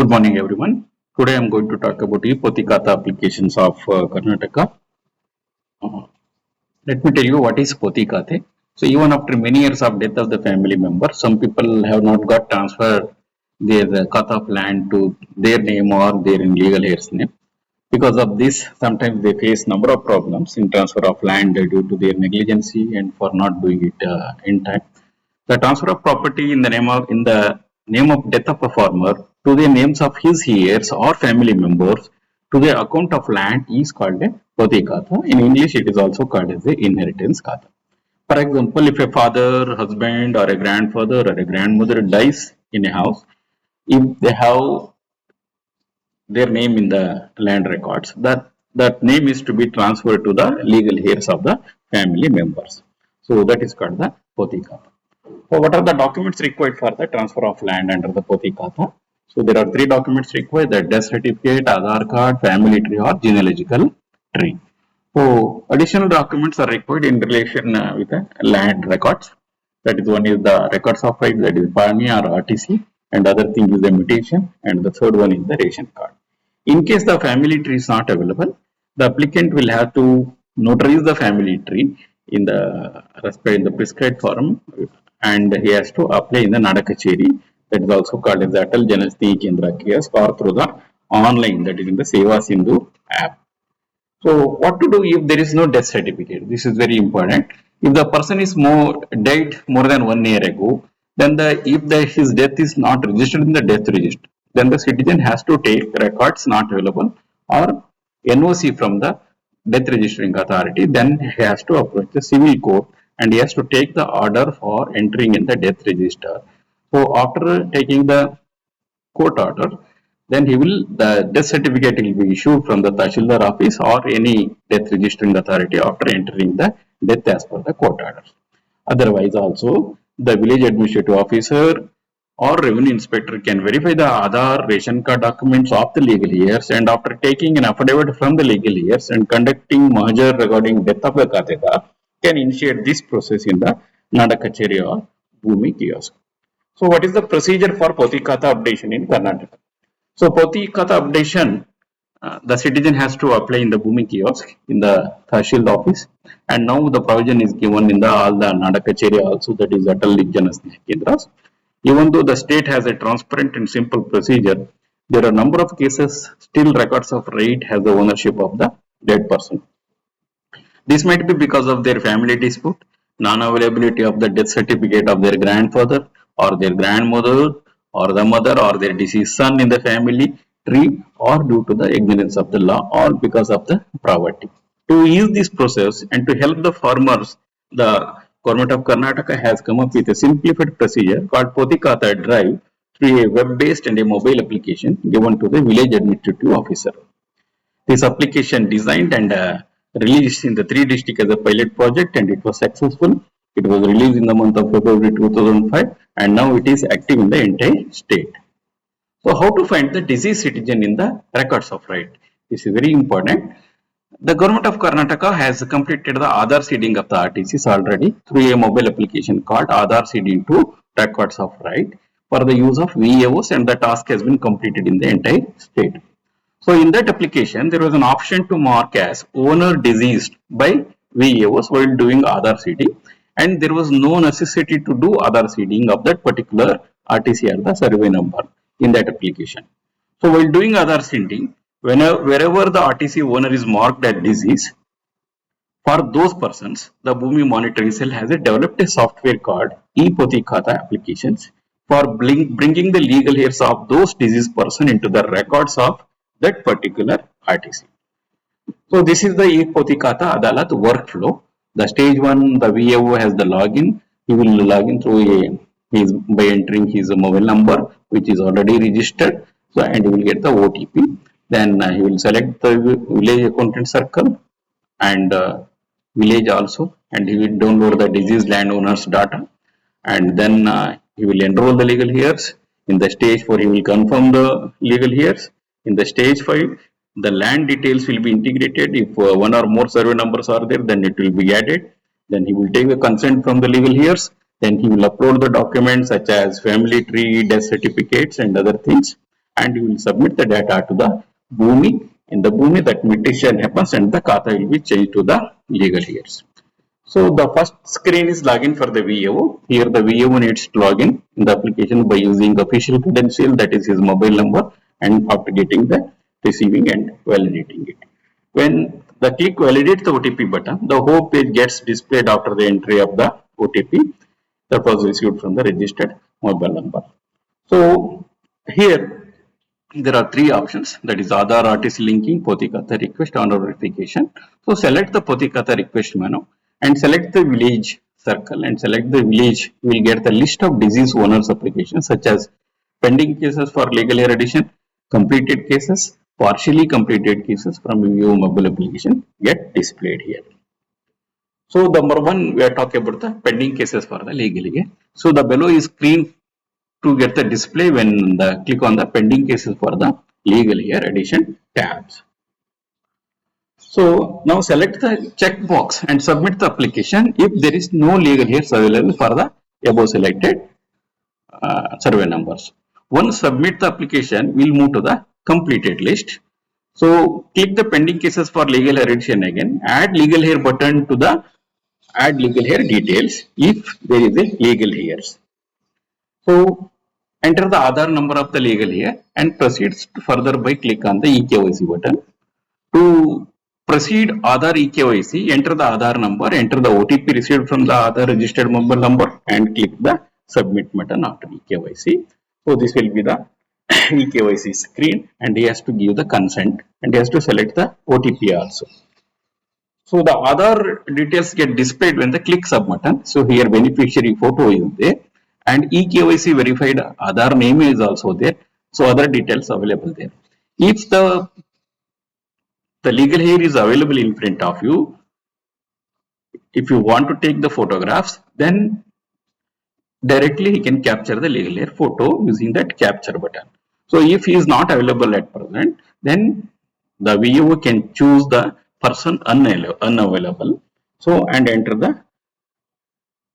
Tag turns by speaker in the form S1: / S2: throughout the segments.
S1: Good morning, everyone. Today I am going to talk about E-Pouthi Khata applications of Karnataka. Uh, Let me tell you what is Pouthi Khate. So even after many years of death of the family member, some people have not got transferred their Khata of land to their name or their legal heirs name. Because of this, sometimes they face number of problems in transfer of land due to their negligence and for not doing it in time. The transfer of property in the name of death of a farmer to the names of his heirs or family members to the account of land is called a Pati Kata. In English, it is also called as the inheritance Kata. For example, if a father, husband, or a grandfather or a grandmother dies in a house, if they have their name in the land records, that name is to be transferred to the legal heirs of the family members. So that is called the Poti Kata. So what are the documents required for the transfer of land under the Poti Kata? So there are three documents required: the death certificate, Aadhaar card, family tree, or genealogical tree. So additional documents are required in relation with the land records. That is, one is the records of right, that is Pani or RTC, and other thing is the mutation, and the third one is the ration card. In case the family tree is not available, the applicant will have to notarize the family tree in the prescribed form, and he has to apply in the Nadakacheri, that is also called as the Atal Janasthi Kendra kiosk, or through the online, that is in the Seva Sindhu app. So what to do if there is no death certificate? This is very important. If the person is died more than 1 year ago, then his death is not registered in the death register, then the citizen has to take records not available or NOC from the death registering authority. Then he has to approach the civil court and he has to take the order for entering in the death register. So after taking the court order, then the death certificate will be issued from the Tahsildar office or any death registering authority after entering the death as per the court orders. Otherwise also, the village administrative officer or revenue inspector can verify the Aadhaar ration card documents of the legal heirs, and after taking an affidavit from the legal heirs and conducting merger regarding death of the Khateda, can initiate this process in the Nada Kacheri or Bhumi kiosk. So what is the procedure for Poti Khata updation in Karnataka? So Poti Khata updation, the citizen has to apply in the Bhumi kiosk in the Tahsil office, and now the provision is given in the all the Nadakacheri also, that is Atal Janasneha Kendras. Even though the state has a transparent and simple procedure, there are a number of cases still records of right has the ownership of the dead person. This might be because of their family dispute, non-availability of the death certificate of their grandfather or their grandmother or the mother or their deceased son in the family tree, or due to the ignorance of the law, or because of the poverty. To ease this process and to help the farmers, the Government of Karnataka has come up with a simplified procedure called Poti Khata Drive through a web-based and a mobile application given to the village administrative officer. This application designed and released in the three districts as a pilot project, and it was successful. It was released in the month of February 2005, and now it is active in the entire state. So how to find the deceased citizen in the records of right? This is very important. The government of Karnataka has completed the Aadhaar seeding of the RTCs already through a mobile application called Aadhaar seeding to records of right for the use of VAOs, and the task has been completed in the entire state. So in that application, there was an option to mark as owner deceased by VAOs while doing Aadhaar seeding, and there was no necessity to do Aadhaar seeding of that particular RTC or the survey number in that application. So while doing Aadhaar seeding, wherever the RTC owner is marked as deceased, for those persons, the Bhumi monitoring cell has developed a software called E-Pouthi Khata applications for bringing the legal heirs of those deceased person into the records of that particular RTC. So this is the E-Pouthi Khata Adalat workflow. The stage 1, the VAO has the login. He will log in through by entering his mobile number, which is already registered. So, and he will get the OTP. Then he will select the village accountant circle and village also, and he will download the deceased landowners data, and then he will enroll the legal heirs. In the stage 4, he will confirm the legal heirs. In the stage 5, the land details will be integrated. If one or more survey numbers are there, then it will be added. Then he will take the consent from the legal heirs. Then he will upload the documents such as family tree, death certificates, and other things. and you will submit the data to the Bhumi. In the Bhumi, that mutation happens and the Khata will be changed to the legal heirs. So the first screen is login for the VAO. Here the VAO needs to log in the application by using the official credential, that is his mobile number, and after getting the receiving and validating it. When the click validate the OTP button, the whole page gets displayed after the entry of the OTP that was received from the registered mobile number. So here there are three options, that is Aadhaar RTC linking, E-Pouthi Khata request or verification. So select the E-Pouthi Khata request menu and select the village circle and select the village. You will get the list of disease owners applications such as pending cases for legal heir addition, completed cases, partially completed cases from VAO mobile application get displayed here. So number one, we are talking about the pending cases for the legal heir. So the below is screen to get the display when the click on the pending cases for the legal heir addition tabs. So now select the checkbox and submit the application if there is no legal heirs available for the above selected survey numbers. Once submit the application, we'll move to the completed list. So click the pending cases for legal heir addition again. Add legal heir button to the add legal heir details if there is a legal heirs. So enter the Aadhaar number of the legal heir and proceed further by click on the eKYC button. To proceed Aadhaar eKYC, enter the Aadhaar number, enter the OTP received from the Aadhaar registered mobile number and click the submit button after eKYC. So this will be the eKYC screen and he has to give the consent and he has to select the OTP also. So the Aadhaar details get displayed when the click sub button. So here beneficiary photo is there and eKYC verified Aadhaar name is also there. So other details available there. If the legal heir is available in front of you, if you want to take the photographs, then directly he can capture the legal heir photo using that capture button. So if he is not available at present, then the VAO can choose the person unavailable. So and enter the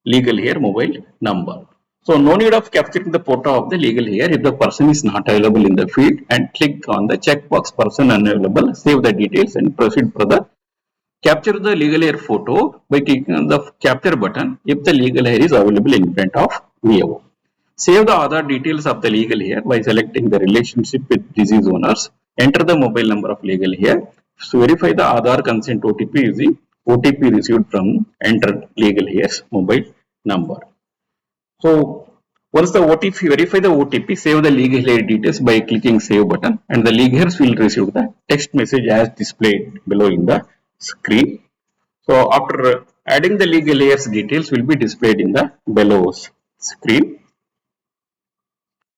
S1: legal heir mobile number. So no need of capturing the photo of the legal heir if the person is not available in the field, and click on the checkbox person unavailable, save the details and proceed further. Capture the legal heir photo by clicking on the capture button if the legal heir is available in front of VAO. Save the other details of the legal heir by selecting the relationship with disease owners. Enter the mobile number of legal heir. So verify the Aadhaar consent OTP using OTP received from entered legal heir's mobile number. So once the OTP, verify the OTP, save the legal heir details by clicking save button and the legal heirs will receive the text message as displayed below in the screen. So after adding the legal heirs details will be displayed in the below screen.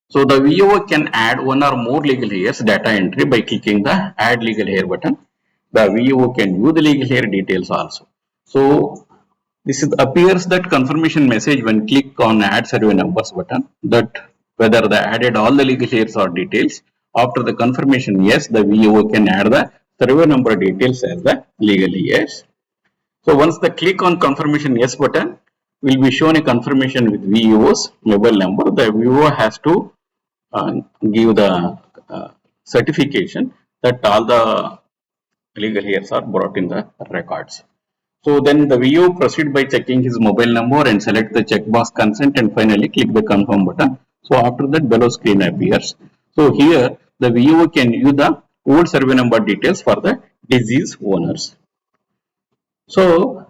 S1: So the VAO can add one or more legal heirs data entry by clicking the add legal heir button. The VAO can view the legal heir details also. So this is appears that confirmation message when click on add survey numbers button, that whether they added all the legal heirs or details. After the confirmation yes, the VAO can add the survey number details as the legal heirs. So once the click on confirmation yes button, will be shown a confirmation with VAO's mobile number. The VAO has to give the certification that all the legal heirs are brought in the records. So then the VAO proceed by checking his mobile number and select the checkbox consent and finally click the confirm button. So after that below screen appears. So here the VAO can use the old survey number details for the disease owners. So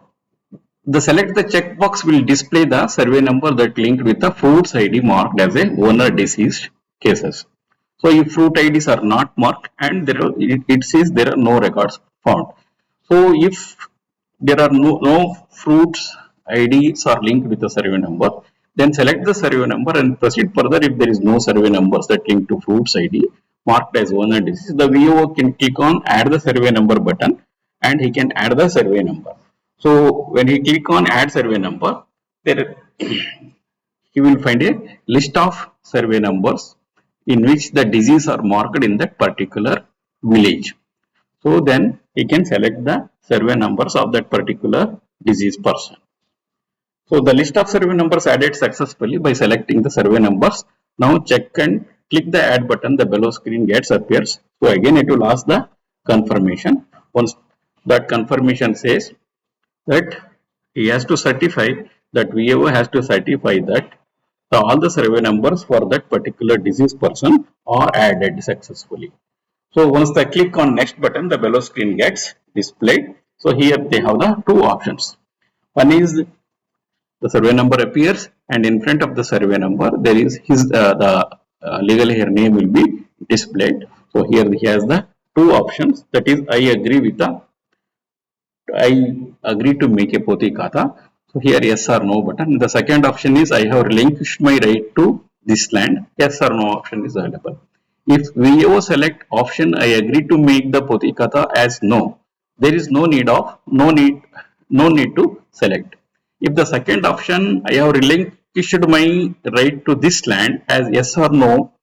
S1: the select the checkbox will display the survey number that linked with the fruits ID marked as a owner deceased cases. So if fruit IDs are not marked and it says there are no records found. So if there are no fruits IDs are linked with the survey number, then select the survey number and proceed further. If there is no survey numbers that link to fruits ID marked as owner disease, the VAO can click on add the survey number button and he can add the survey number. So when he click on add survey number, there he will find a list of survey numbers in which the disease are marked in that particular village. So then he can select the survey numbers of that particular disease person. So the list of survey numbers added successfully by selecting the survey numbers. Now check and click the add button, the below screen gets appears. So again it will ask the confirmation. Once that confirmation says that he has to certify, that VAO has to certify that all the survey numbers for that particular disease person are added successfully. So once they click on next button, the below screen gets displayed. So here they have the two options. One is the survey number appears, and in front of the survey number there is his the legal hair name will be displayed. So here he has the two options, that is I agree to make a Poti Khata. So here yes or no button. The second option is I have relinquished my right to this land. Yes or no option is available. If VO select option I agree to make the Poti Khata as no, there is no need to select. If the second option I have relinquished my right to this land as yes or no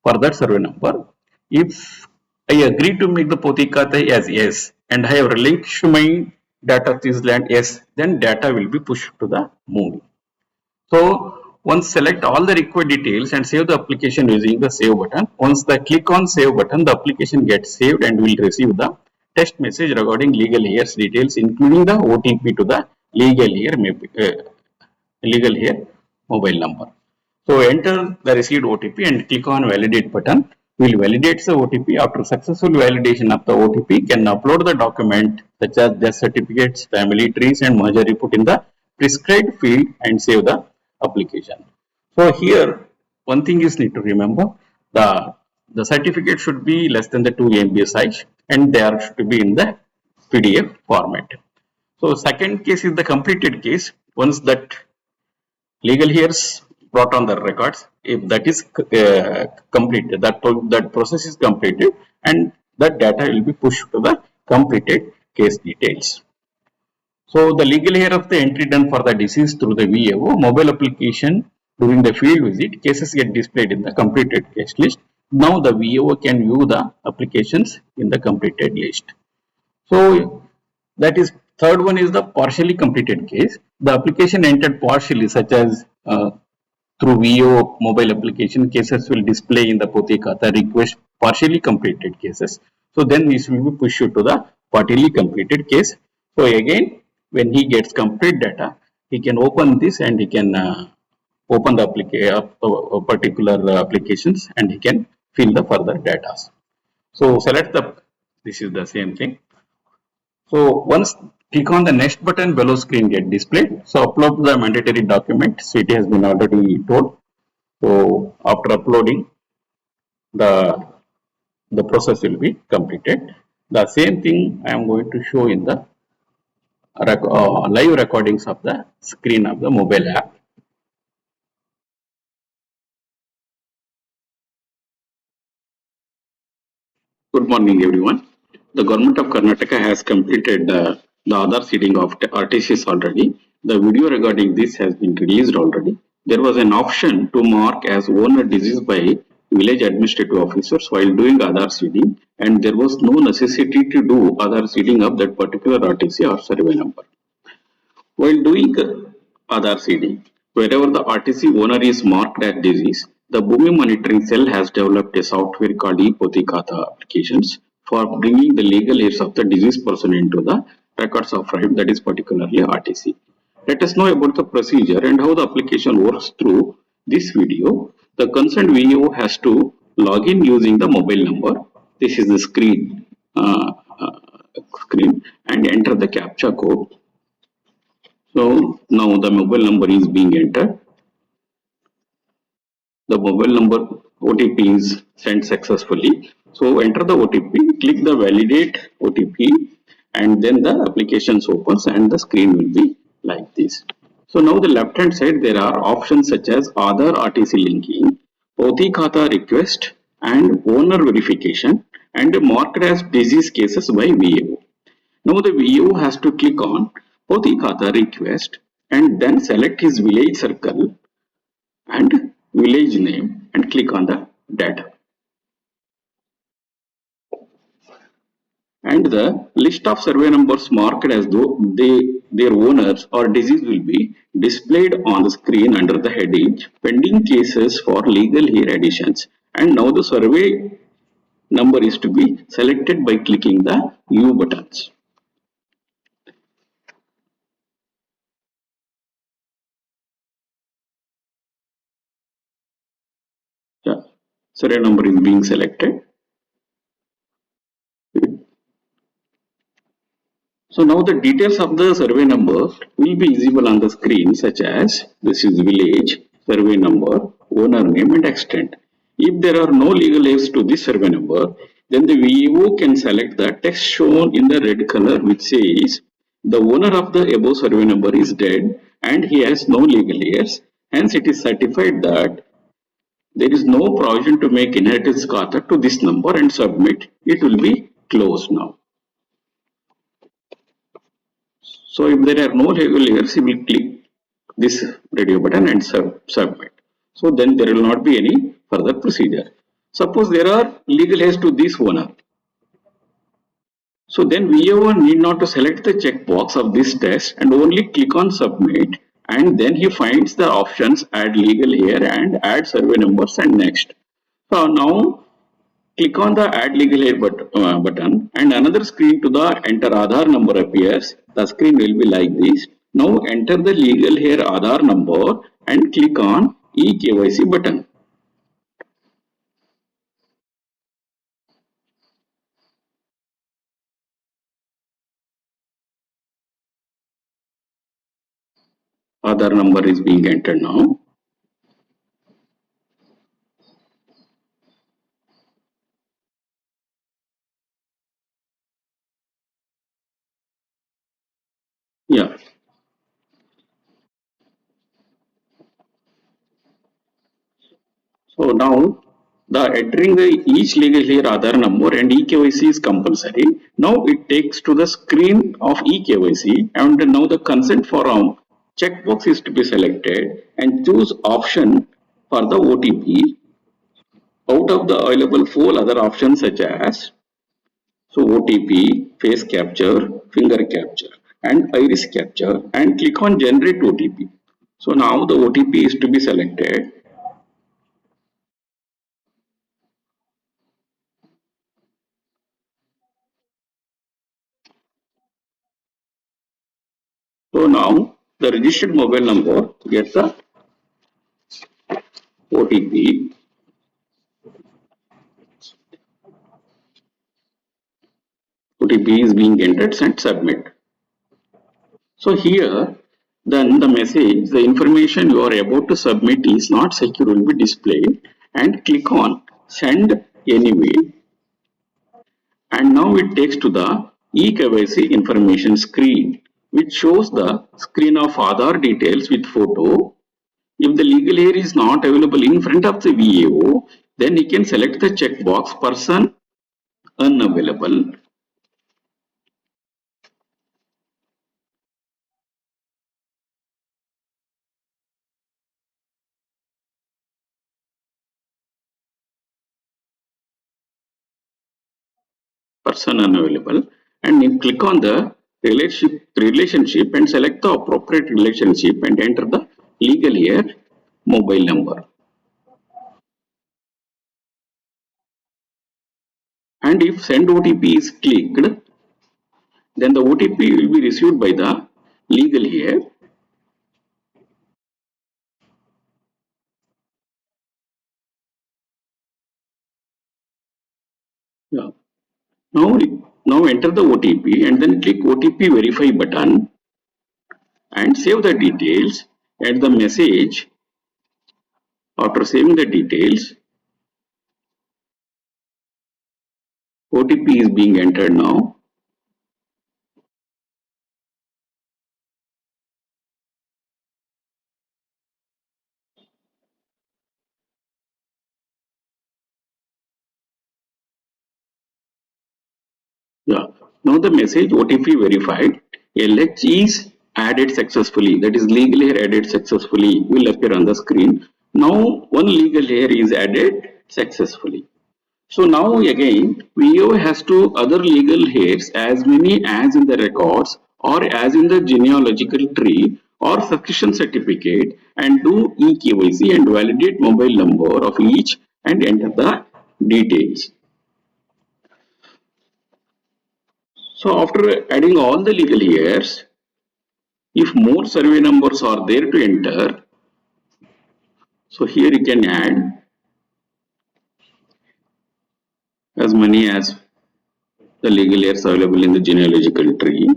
S1: for that survey number. If I agree to make the Potikata as yes and I have relinquished my data of this land yes, then data will be pushed to the movie. So once select all the required details and save the application using the save button. Once the click on save button, the application gets saved and will receive the text message regarding legal heirs details, including the OTP to the legal hair mobile number. So enter the received OTP and click on validate button. Will validate the OTP. After successful validation of the OTP, can upload the document such as death certificates, family trees and merger report in the prescribed field and save the application. So here one thing is need to remember, the certificate should be less than the 2 MB size and they are should be in the PDF format. So second case is the completed case. Once that legal heirs brought on the records, if that is completed, that process is completed and that data will be pushed to the completed case details. So the legal heir of the entry done for the deceased through the VAO mobile application during the field visit, cases get displayed in the completed case list. Now the VAO can view the applications in the completed list. So that is third one is the partially completed case. The application entered partially, such as through VO mobile application, cases will display in the Poti Khata request partially completed cases. So then this will be pushed to the partially completed case. So again, when he gets complete data, he can open this and he can open the particular applications and he can fill the further data. So select the, this is the same thing. So once click on the next button, below screen get displayed. So upload the mandatory document. So it has been already told. So after uploading, the process will be completed. The same thing I am going to show in the live recordings of the screen of the mobile app. Good morning, everyone. The government of Karnataka has completed the Aadhaar seeding of RTCs already. The video regarding this has been released already. There was an option to mark as owner deceased by village administrative officers while doing Aadhaar seeding, and there was no necessity to do Aadhaar seeding of that particular RTC or survey number. While doing Aadhaar seeding, wherever the RTC owner is marked as disease, the Bhumi monitoring cell has developed a software called E-Pouthi Khata applications for bringing the legal heirs of the deceased person into the records of right, that is particularly RTC. Let us know about the procedure and how the application works through this video. The concerned VO has to log in using the mobile number. This is the screen and enter the CAPTCHA code. So now the mobile number is being entered. The mobile number OTP is sent successfully. So enter the OTP, click the validate OTP, and then the applications opens and the screen will be like this. So now the left hand side there are options such as Aadhaar RTC linking, Poti Khata request and owner verification and marked as disease cases by VAO. Now the VO has to click on Poti Khata request and then select his village circle and village name and click on the data. And the list of survey numbers marked as though their owners or disease will be displayed on the screen under the heading pending cases for legal hair additions And now the survey number is to be selected by clicking the U buttons. Yeah. Survey number is being selected. So now the details of the survey number will be visible on the screen, such as this is village, survey number, owner name and extent. If there are no legal heirs to this survey number, then the VAO can select the text shown in the red color which says the owner of the above survey number is dead and he has no legal heirs. Hence it is certified that there is no provision to make inheritance Khata to this number and submit. It will be closed now. So if there are no legal errors, you will click this radio button and submit. So then there will not be any further procedure. Suppose there are legal errors to this owner. So then VO1 need not to select the checkbox of this test and only click on submit, and then he finds the options add legal heir and add survey numbers and next. So now click on the add legal aid button and another screen to the enter Aadhaar number appears. The screen will be like this. Now enter the legal hair Aadhaar number and click on eKYC button. Aadhaar number is being entered now. Yeah. So now the entering the each legal hair Aadhaar number and eKYC is compulsory. Now it takes to the screen of eKYC and now the consent form checkbox is to be selected and choose option for the OTP out of the available four other options such as OTP, face capture, finger capture and iris capture and click on generate OTP. So now the OTP is to be selected. So now the registered mobile number gets the OTP. OTP is being entered and submit. So here then the message, the information you are about to submit is not secure will be displayed and click on send anyway. And now it takes to the eKYC information screen, which shows the screen of Aadhaar details with photo. If the legal heir is not available in front of the VAO, then he can select the checkbox person unavailable. Person unavailable, and you click on the relationship and select the appropriate relationship and enter the legal heir mobile number. And if send OTP is clicked, then the OTP will be received by the legal heir. Yeah. Now, now enter the OTP and then click OTP verify button and save the details. Add the message after saving the details. OTP is being entered now. Yeah. Now the message OTP verified. LH is added successfully. That is legal hair added successfully will appear on the screen. Now one legal hair is added successfully. So now again VO has to other legal hairs as many as in the records or as in the genealogical tree or succession certificate and do eKYC and validate mobile number of each and enter the details. So after adding all the legal years, if more survey numbers are there to enter, so here you can add as many as the legal years available in the genealogical tree.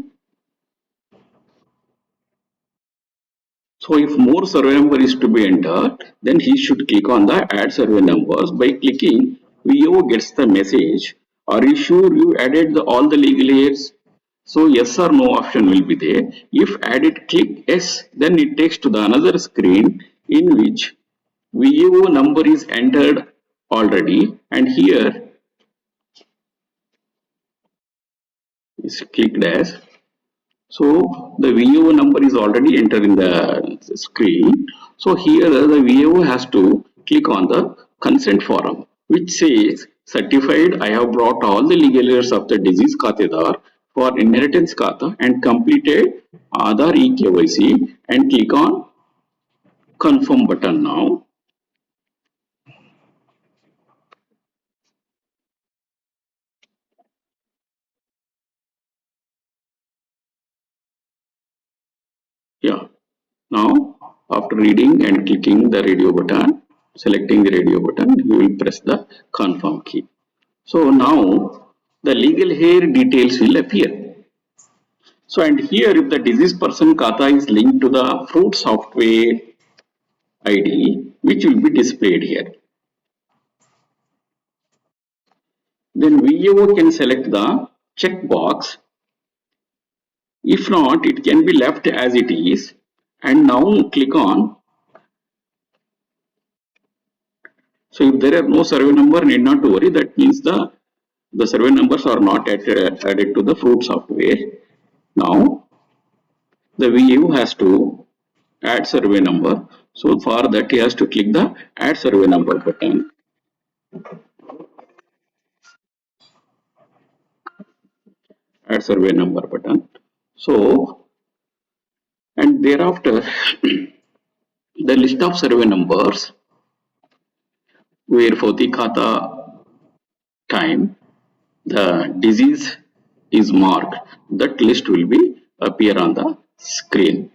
S1: So if more survey number is to be entered, then he should click on the add survey numbers. By clicking, VO gets the message, are you sure you added all the legal years? So yes or no option will be there. If added, click yes, then it takes to the another screen in which VO number is entered already, and here is clicked as. So the VO number is already entered in the screen. So here the VO has to click on the consent form, which says certified I have brought all the legal years of the disease Khatedar for inheritance Khata and completed Aadhaar eKYC, and click on confirm button now. Yeah. Now after reading and clicking the radio button, selecting the radio button, you will press the confirm key. So now the legal hair details will appear. So and here if the deceased person Khata is linked to the fruit software ID, which will be displayed here. Then VAO can select the checkbox. If not, it can be left as it is. And now click on. So if there are no survey number, need not to worry. That means the survey numbers are not added to the fruit software. Now the VAO has to add survey number. So for that he has to click the add survey number button. Add survey number button. So and thereafter the list of survey numbers where for the Khata time the disease is marked, that list will be appear on the screen.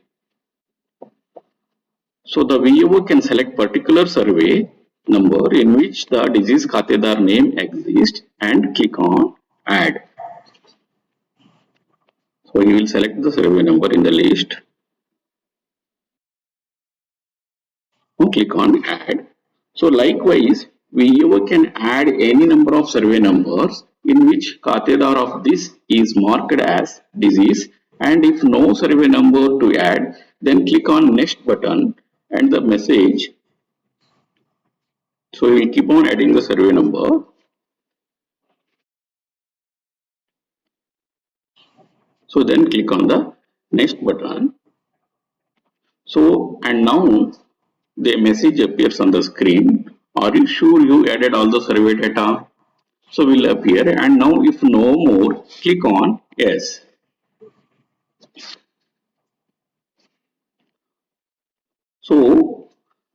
S1: So the VAO can select particular survey number in which the disease Khatedar name exists and click on add. So you will select the survey number in the list. Now click on add. So likewise, VAO can add any number of survey numbers in which Khatedar of this is marked as disease, and if no survey number to add, then click on next button and the message. So we will keep on adding the survey number. So then click on the next button. So and now the message appears on the screen. Are you sure you added all the survey data? So will appear, and now if no more, click on yes. So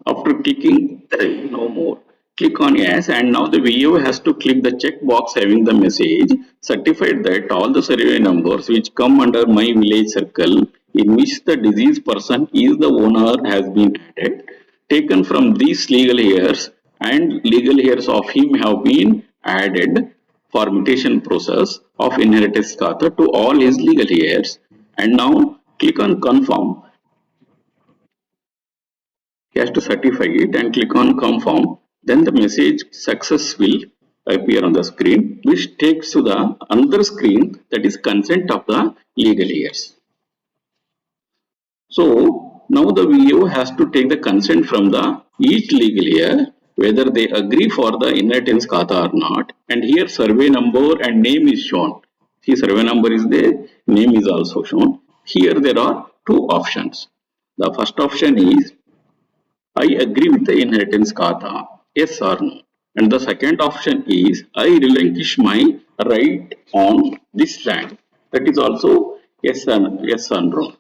S1: after clicking no more, click on yes, and now the VO has to click the checkbox having the message certified that all the survey numbers which come under my village circle in which the deceased person is the owner has been added, taken from these legal heirs, and legal heirs of him have been added for mutation process of inheritance Khata to all his legal heirs, and now click on confirm. He has to certify it and click on confirm. Then the message success will appear on the screen, which takes to the another screen, that is consent of the legal heirs. So now the VO has to take the consent from the each legal heir whether they agree for the inheritance Khata or not, and here survey number and name is shown. See, survey number is there, name is also shown. Here there are two options. The first option is I agree with the inheritance Khata, yes or no. And the second option is I relinquish my right on this land. That is also yes and no.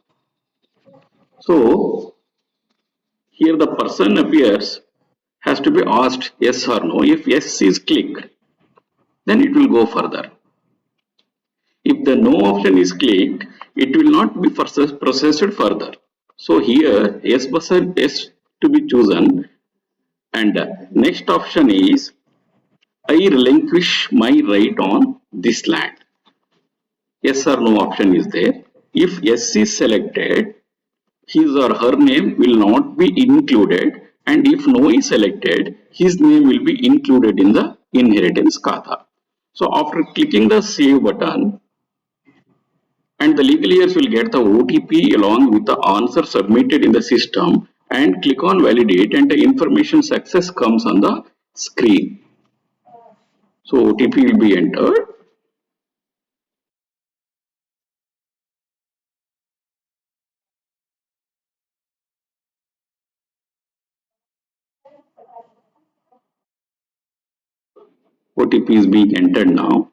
S1: So here the person appears has to be asked yes or no. If yes is clicked, then it will go further. If the no option is clicked, it will not be processed further. So here yes button is to be chosen, and next option is I relinquish my right on this land. Yes or no option is there. If yes is selected, his or her name will not be included, and if no is selected, his name will be included in the inheritance kata. So after clicking the save button, and the legal heirs will get the OTP along with the answer submitted in the system, and click on validate, and the information success comes on the screen. So OTP will be entered. OTP is being entered now.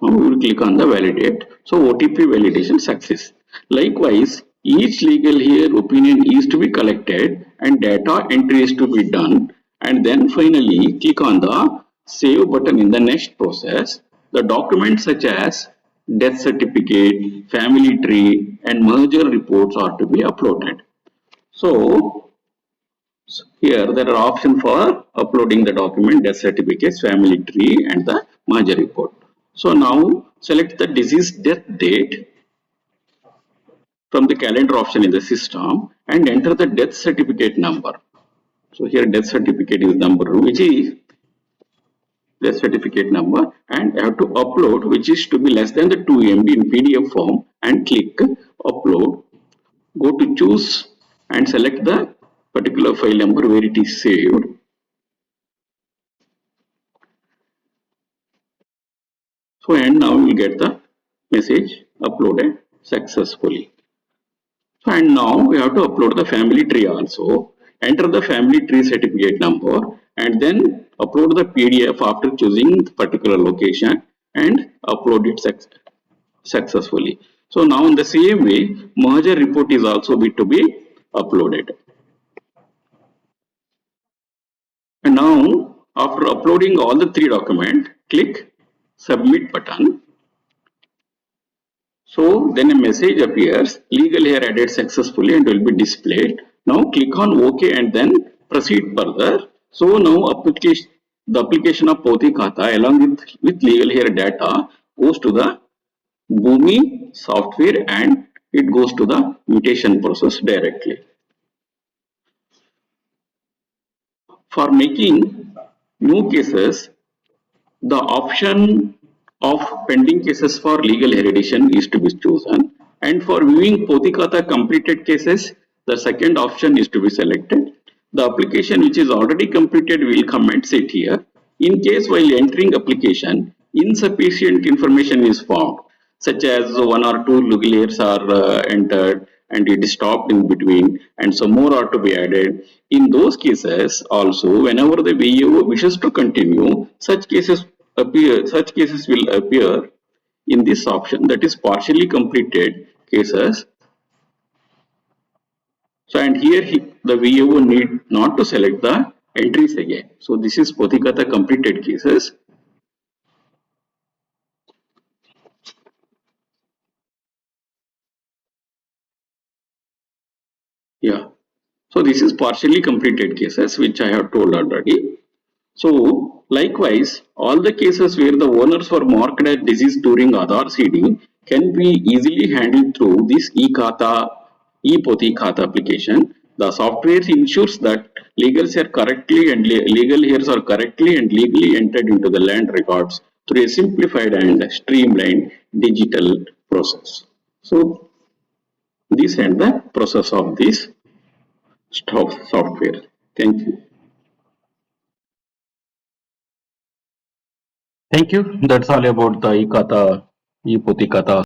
S1: Now we will click on the validate. So OTP validation success. Likewise, each legal heir opinion is to be collected and data entry is to be done, and then finally click on the save button in the next process. The documents such as death certificate, family tree and merger reports are to be uploaded. So here there are options for uploading the document, death certificates, family tree and the merger report. So now select the deceased death date from the calendar option in the system and enter the death certificate number. So here death certificate is number which is death certificate number, and you have to upload which is to be less than the 2 MB in PDF form, and click upload. Go to choose and select the particular file number where it is saved. So and now you will get the message uploaded successfully. So and now we have to upload the family tree also. Enter the family tree certificate number and then upload the PDF after choosing the particular location and upload it successfully. So now in the same way, merger report is also to be uploaded. And now after uploading all the three documents, click submit button. So then a message appears, legal heir added successfully, and will be displayed. Now click on OK and then proceed further. So now the application of Pouthi Khata along with legal heir data goes to the Bhumi software, and it goes to the mutation process directly. For making new cases, the option of pending cases for legal hereditation is to be chosen, and for viewing Pouthi Khata completed cases, the second option is to be selected. The application which is already completed will comment it here. In case while entering application, insufficient information is found, such as one or two legal heirs are entered and it is stopped in between and some more are to be added. In those cases also, whenever the VAO wishes to continue, such cases will appear in this option, that is partially completed cases. So and here the VAO need not to select the entries again. So this is Pouthi Khata completed cases. Yeah. So this is partially completed cases which I have told already. So likewise, all the cases where the owners were marked as deceased during Aadhaar seeding can be easily handled through this E-Pouthi Khata application. The software ensures that legal heirs are correctly and legally entered into the land records through a simplified and streamlined digital process. So this and the process of this software. Thank you. Thank you. That's all about the E-Pouthi Khata